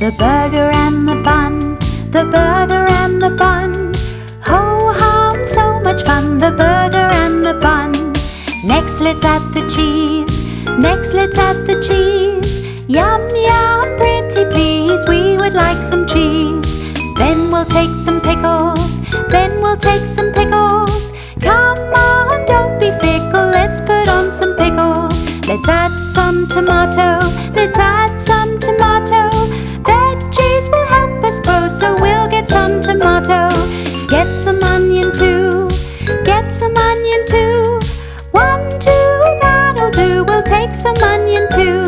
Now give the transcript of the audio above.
The burger and the bun, the burger and the bun. Ho hum, so much fun, the burger and the bun. Next let's add the cheese, next let's add the cheese. Yum yum, pretty please, we would like some cheese. Then we'll take some pickles, then we'll take some pickles. Come on, don't be fickle, let's put on some pickles. Let's add some tomato, let's add some tomato. Veggies will help us grow, so we'll get some tomato. Get some onion too, get some onion too. 1, 2, that'll do, we'll take some onion too.